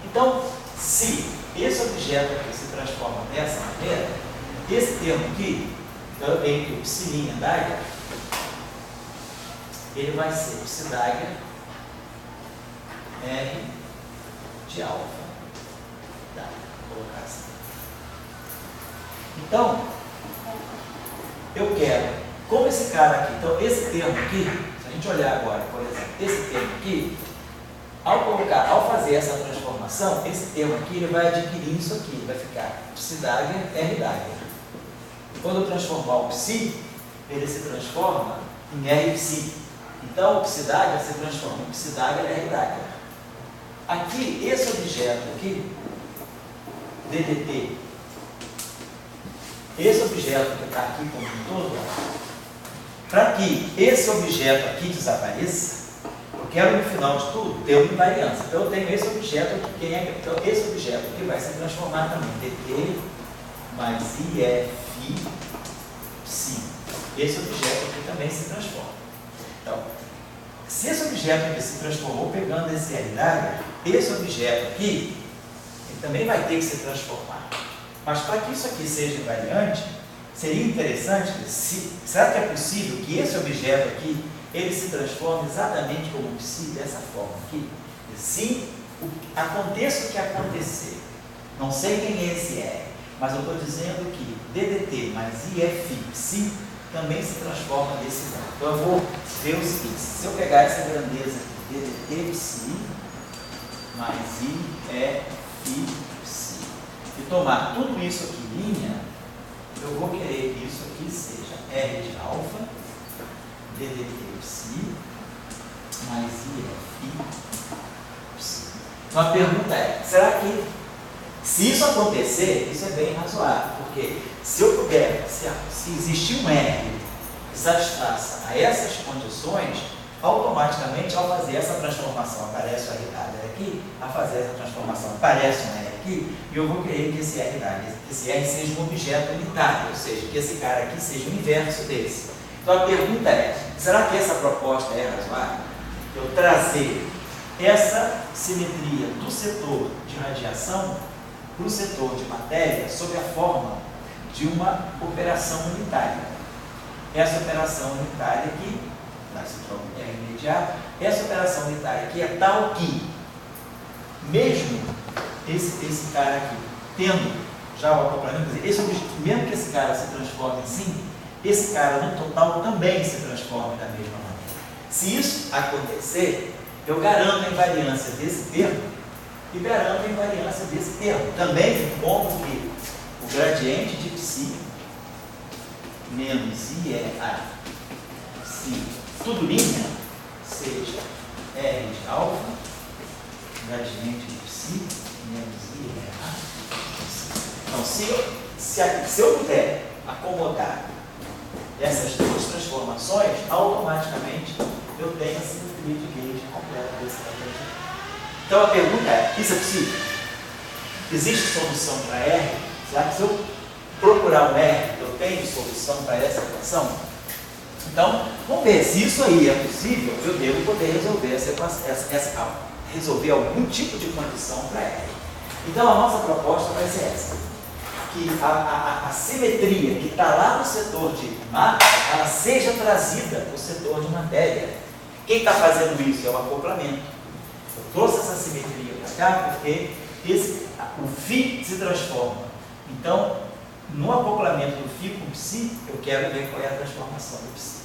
Então, se esse objeto aqui se transforma dessa maneira, esse termo aqui, entre o psi' dagger, ele vai ser psidagger R de alfa. Tá, vou colocar assim. Então, eu quero, como esse cara aqui, então esse termo aqui, se a gente olhar agora, por exemplo, esse termo aqui, Ao fazer essa transformação, esse termo aqui ele vai adquirir isso aqui, ele vai ficar psi-Dagger, R-Dagger. Quando eu transformar o psi, ele se transforma em R-psi. Então o psi-Dagger se transforma em psi-Dagger, R-Dagger. Aqui, esse objeto aqui, DDT, esse objeto que está aqui como um todo, para que esse objeto aqui desapareça, eu quero no final de tudo ter uma invariância. Então eu tenho esse objeto aqui, então esse objeto aqui vai se transformar também DT mais IF psi. Esse objeto aqui também se transforma. Então, se esse objeto aqui se transformou pegando esse R-Dagger, esse objeto aqui ele também vai ter que se transformar. Mas para que isso aqui seja invariante, seria interessante, será que é possível que esse objeto aqui ele se transforme exatamente como psi, dessa forma aqui? Sim, aconteça o que acontecer. Não sei quem é esse R, mas eu estou dizendo que DDT mais IF psi também se transforma desse modo. Então eu vou ver o seguinte: se eu pegar essa grandeza aqui, DDT psi mais IF psi, e tomar tudo isso aqui em linha, eu vou querer que isso aqui seja R de alfa, DDT psi, mais IF psi. Então a pergunta é, será que, se isso acontecer, isso é bem razoável, porque se eu puder, se existir um R que satisfaça a essas condições, automaticamente, ao fazer essa transformação, aparece o R-Dagger aqui, a fazer essa transformação, aparece um R aqui, e eu vou querer que esse R-Dagger, esse R seja um objeto unitário, ou seja, que esse cara aqui seja o inverso desse. Então a pergunta é, será que essa proposta é razoável? Eu trazer essa simetria do setor de radiação para o setor de matéria sob a forma de uma operação unitária. Essa operação unitária aqui, é imediato, essa operação unitária aqui é tal que, mesmo esse cara aqui, tendo já o acoplamento, quer dizer, mesmo que esse cara se transforme em sim, esse cara no total também se transforma da mesma maneira. Se isso acontecer, eu garanto a invariância desse termo e garanto a invariância desse termo. Também encontro que o gradiente de psi menos IEA psi, tudo linha, seja R de alfa, gradiente de psi menos IEA psi. Então, se eu puder acomodar essas duas transformações, automaticamente eu tenho a simetria de gauge completa desse gradiente. Então a pergunta é, isso é possível? Existe solução para R? Será que se eu procurar um R, eu tenho solução para essa equação? Então, vamos ver, se isso aí é possível, eu devo poder resolver essa equação, resolver algum tipo de condição para R. Então a nossa proposta vai ser essa, que a simetria que está lá no setor de massa, ela seja trazida para o setor de matéria. Quem está fazendo isso é o acoplamento. Eu trouxe essa simetria para cá porque o φ se transforma. Então, no acoplamento do φ com psi, eu quero ver qual é a transformação do psi.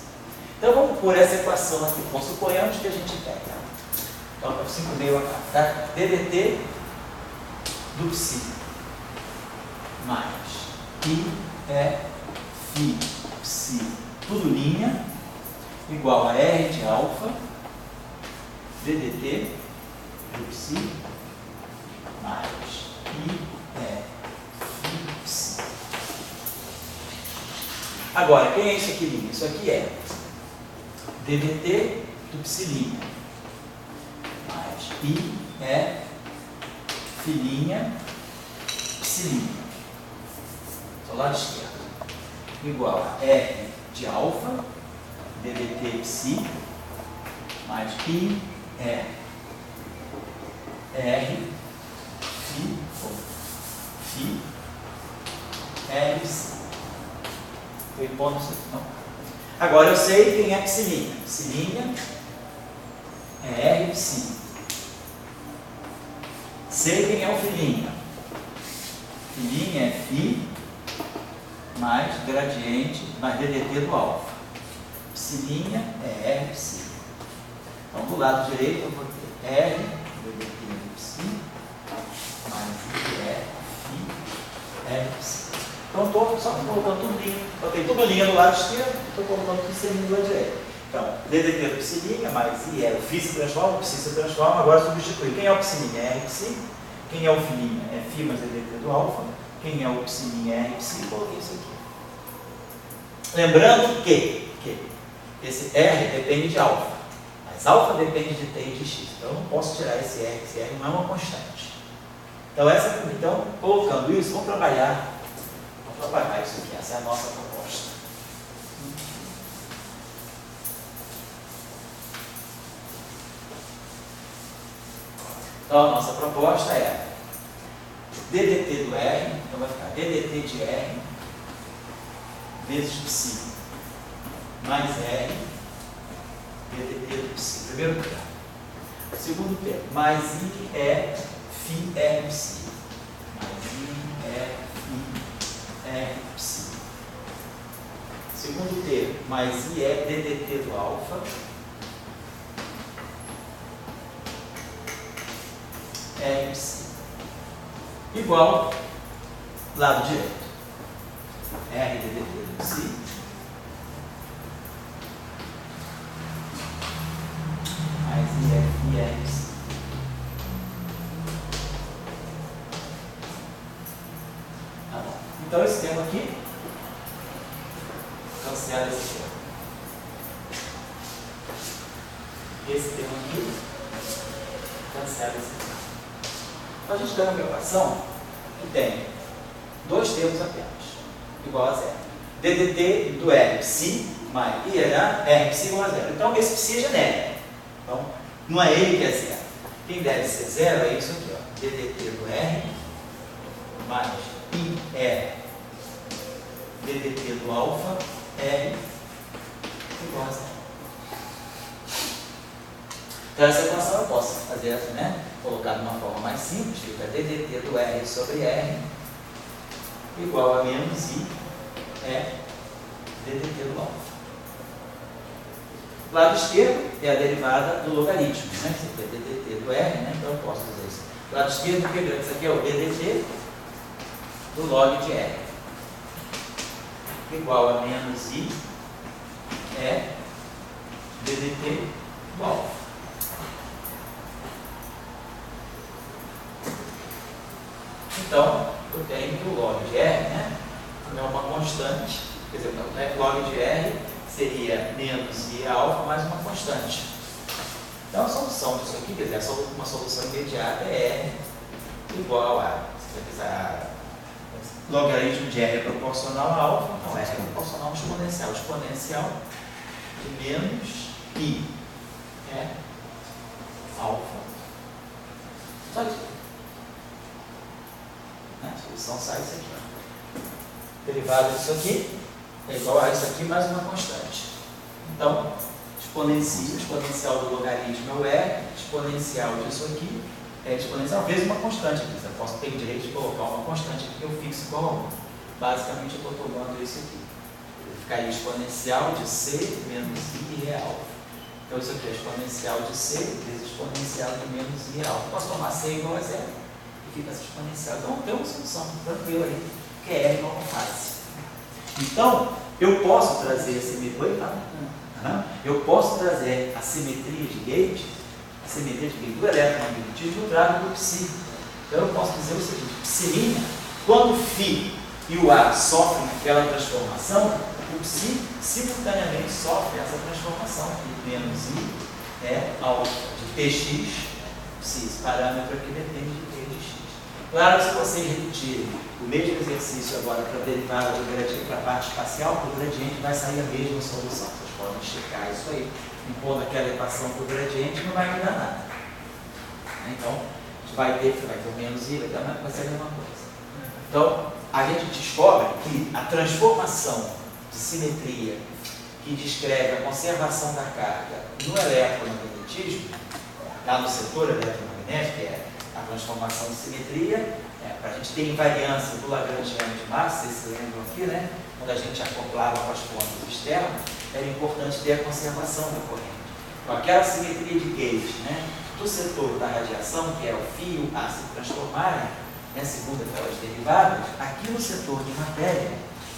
Então, vamos pôr essa equação aqui. Bom, suponhamos que a gente tem. Então, eu 5 meio acá, tá? DDT do psi mais I é φ psi, tudo linha, igual a R de alfa, DDT do psi mais I é φ psi. Agora, quem é isso aqui linha? Isso aqui é DDT do psi linha mais I é φ' psi linha. Do lado esquerdo, igual a R de alfa, DDT psi, mais I é R φ R psi. Foi ponto? Não. Agora eu sei quem é psilinha. Psilinha é R psi. Sei quem é o filhinho. Filhinha é φ mais gradiente mais DDT do alfa. Psilinha é R psi. Então, do lado direito, eu vou ter R DDT do psi mais IE phi R psi. Então, estou só colocando tudo linha. Botei tudo linha do lado esquerdo, estou colocando tudo selinho do lado direito. Então, DDT do psi' mais IE, o φ se transforma, o psi se transforma, agora substitui. Quem é o psi'? É R psi. Quem é o φ'? É φ mais DDT do alfa. Quem é o psi' é R psi. Coloquei isso aqui. Lembrando que esse R depende de alfa. Mas alfa depende de t e de x. Então, eu não posso tirar esse R não é uma constante. Então, colocando isso, vamos trabalhar isso aqui. Essa é a nossa proposta. Então, a nossa proposta é DDT do R, então vai ficar DDT de R vezes psi mais R DDT do psi. Primeiro termo. Segundo termo, mais I é φ R psi. Mais I é φ R psi. Segundo termo, mais I é DDT do alfa. R psi. Igual lado direito. R DDT do psi. Mais I é φ R psi. Tá bom. Então esse termo aqui cancela esse termo. Esse termo aqui cancela esse termo. Então a gente tem uma equação que tem dois termos apenas, igual a zero. DDT do R psi mais I era R psi igual a zero. Então esse psi é genérico. Então não é ele que é zero. Quem deve ser zero é isso aqui, ó. DDT do R mais I é DDT do alfa R igual a zero. Então essa equação eu posso fazer essa, né? Colocar de uma forma mais simples, fica DDT do R sobre R igual a menos I é DDT do alfa. O lado esquerdo é a derivada do logaritmo, né? Isso aqui é DDT do R, né? Então eu posso fazer isso. O lado esquerdo, isso aqui é o DDT do log de R igual a menos I é DDT do alfa. Então, eu tenho que o log de R, né, é uma constante, quer dizer, o log de R seria menos I alfa mais uma constante. Então, a solução disso aqui, quer dizer, uma solução imediata é R igual a, se você quiser, logaritmo de R é proporcional a alfa, então R é proporcional ao exponencial. O exponencial de menos I é alfa. Só isso. A solução sai isso aqui. Derivada disso aqui é igual a isso aqui mais uma constante. Então, exponencial do logaritmo é o R, exponencial disso aqui é exponencial vezes uma constante aqui. Eu posso ter o direito de colocar uma constante aqui que eu fixo igual a 1. Basicamente, eu estou tomando isso aqui. Ficaria exponencial de C menos I real. Então, isso aqui é exponencial de C vezes exponencial de menos I real. Posso tomar C igual a zero. Fica essa exponencial. Então, tem uma solução tranquila aí, que é R igual a fase. Então, eu posso trazer a simetria, eu posso trazer a simetria de Gauge, do eletromagnetismo, eu trago do psi. Então, eu posso dizer o seguinte: psi', quando φ e o A sofrem aquela transformação, o psi simultaneamente sofre essa transformação. E menos I é alfa de Tx, psi, esse parâmetro aqui depende de T de x. Claro que se vocês repetirem o mesmo exercício agora para a derivada do gradiente para a parte espacial, o gradiente vai sair a mesma solução. Vocês podem checar isso aí. Impondo aquela equação para o gradiente, não vai mudar nada. Então, a gente vai ter menos I, vai ser a mesma coisa. Então, a gente descobre que a transformação de simetria que descreve a conservação da carga no eletromagnetismo, lá no setor eletromagnético, que é a transformação de simetria, para a gente ter invariância do Lagrangiano de massa, vocês se lembram aqui, né? Quando a gente acoplava com as pontas externas, era importante ter a conservação da corrente. Com aquela simetria de Gauge, né? do setor da radiação, que é o fio a se transformarem, né, segundo aquelas derivadas, aqui no setor de matéria,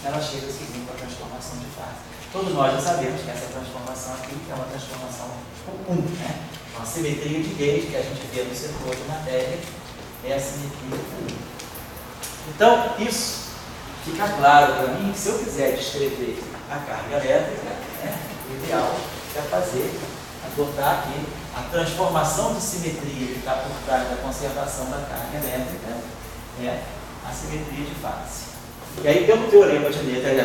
ela chega segundo a transformação de fase. Todos nós já sabemos que essa transformação aqui é uma transformação comum, né? Uma simetria de gauge que a gente vê no setor de matéria é a simetria comum. Então, isso fica claro para mim que se eu quiser descrever a carga elétrica, né, o ideal é adotar aqui a transformação de simetria que está por trás da conservação da carga elétrica, é a simetria de fase. E aí, pelo teorema de Nether,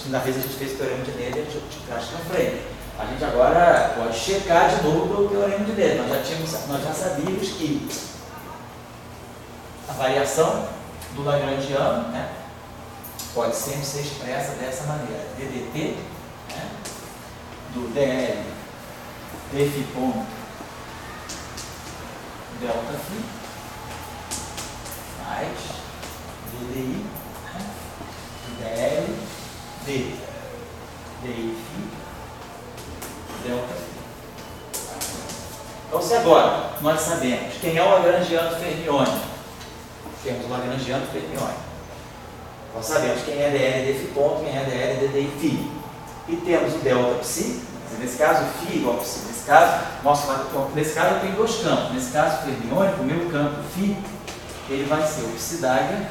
na vez a gente fez o teorema de Nether, eu te trago na frente. A gente agora pode checar de novo pelo teorema de Nether. Nós já sabíamos que a variação do Lagrangiano, né, pode sempre ser expressa dessa maneira. ddt, né, do dl dφ ponto delta φ mais ddi, né, dl d dφ delta φ. Então, se agora nós sabemos quem é o Lagrangiano fermiônico, temos o Lagrangiano fermiônico. Nós sabemos quem é dl dφ ponto, quem é dl ddi φ. E temos o delta psi, nesse caso o φ igual a psi. Nesse caso eu tenho dois campos. Nesse caso fermiônico, o meu campo φ, ele vai ser o psi-dagger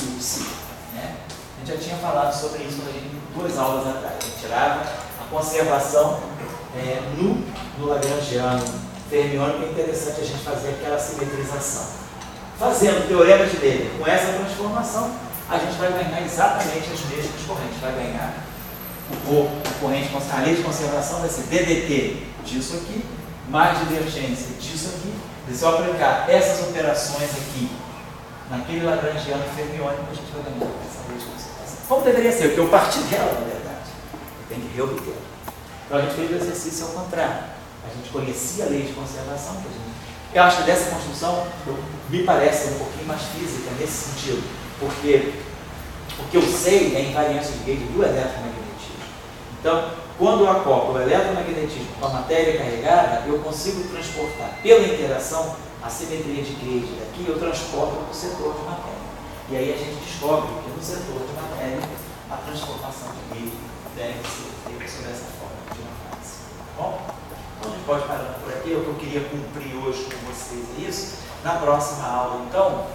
e o psi. Né? A gente já tinha falado sobre isso em 2 aulas atrás. A gente tirava a conservação no Lagrangiano fermiônico. É interessante a gente fazer aquela simetrização. Fazendo o teorema de Nether com essa transformação, a gente vai ganhar exatamente as mesmas correntes. Vai ganhar a lei de conservação vai ser ddt disso aqui, mais divergência disso aqui. E se eu aplicar essas operações aqui naquele Lagrangiano fermiônico, a gente vai ganhar essa lei de conservação. Como deveria ser? Porque eu parti dela, na verdade. Eu tenho que reobter. Então a gente fez o exercício ao contrário. A gente conhecia a lei de conservação, eu acho que dessa construção me parece um pouquinho mais física nesse sentido, porque o que eu sei é a invariância de gauge do eletromagnetismo. Então, quando eu acoplo o eletromagnetismo com a matéria carregada, eu consigo transportar pela interação a simetria de gauge daqui, eu transporto para o setor de matéria. E aí a gente descobre que no setor de matéria a transformação de gauge deve ser feita sob essa forma de uma fase. Tá bom? Então a gente pode parar por aqui. O que eu queria cumprir hoje com vocês é isso. Na próxima aula, então,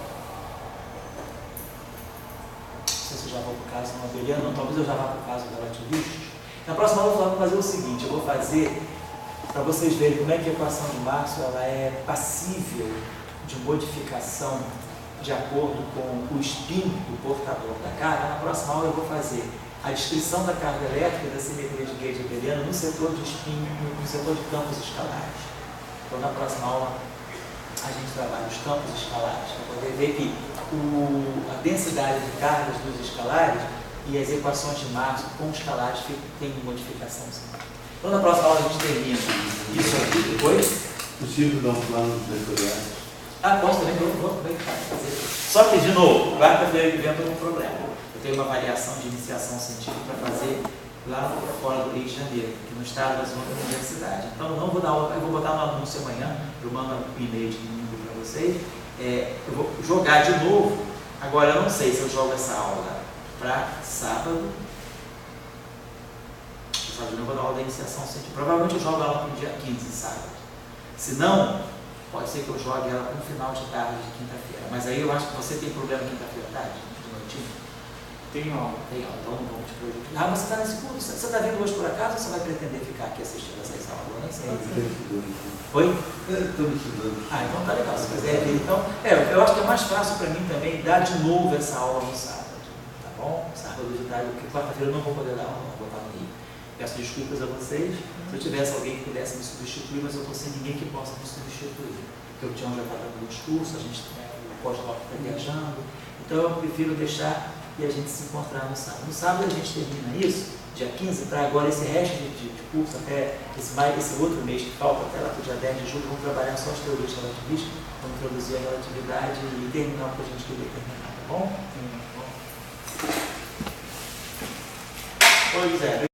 não sei se eu já vou para o caso Mendeliano, não, talvez eu já vá para o caso relativista. Na próxima aula eu vou fazer o seguinte: eu vou fazer, para vocês verem como é que a equação de Maxwell ela é passível de modificação de acordo com o spin do portador da carga. Na próxima aula eu vou fazer a descrição da carga elétrica e da simetria de gauge abeliana no setor de spin, no setor de campos escalares. Então, na próxima aula, a gente trabalha os campos escalares, para poder ver que a densidade de cargas dos escalares e as equações de Maxwell com os escalares têm modificação. Então, na próxima aula, a gente termina isso aqui. Depois, possível dar um plano vetoriais? Posso também, vou fazer. Só que, de novo, quarta-feira que vem eu tenho um problema. Eu tenho uma variação de iniciação científica para fazer lá fora do Rio de Janeiro, aqui no estado da zona da universidade. Então, eu não vou dar aula, eu vou botar no anúncio amanhã, eu mando um e-mail de domingo para vocês. Eu vou jogar de novo. Agora, eu não sei se eu jogo essa aula para sábado. Eu vou dar aula da iniciação científica. Provavelmente eu jogo ela para o dia 15, sábado. Se não, pode ser que eu jogue ela para o final de tarde de quinta-feira. Mas aí eu acho que você tem problema quinta-feira à tarde, de noitinho? Tenho aula. Tem aula, então não vamos te prejudicar. Mas você está nesse curso? Você está vindo hoje por acaso ou você vai pretender ficar aqui assistindo essas aulas? Eu nem sei. Oi? Estou me estudando. Então tá legal, se quiser vir. Então, eu acho que é mais fácil para mim também dar de novo essa aula no sábado. Tá bom? Sábado de tarde, porque quarta-feira eu não vou poder dar aula, não vou estar no Rio. Peço desculpas a vocês. Se eu tivesse alguém que pudesse me substituir, mas eu estou sem ninguém que possa me substituir. Porque o Tião já está dando o discurso, a gente o pós-doc está viajando. Então eu prefiro deixar e a gente se encontrar no sábado. No sábado a gente termina isso, dia 15, para agora esse resto de curso, até esse outro mês que falta, até lá para o dia 10 de julho, vamos trabalhar só as teorias relativistas, vamos introduzir a relatividade e terminar o que a gente queria terminar, tá bom? Pois é.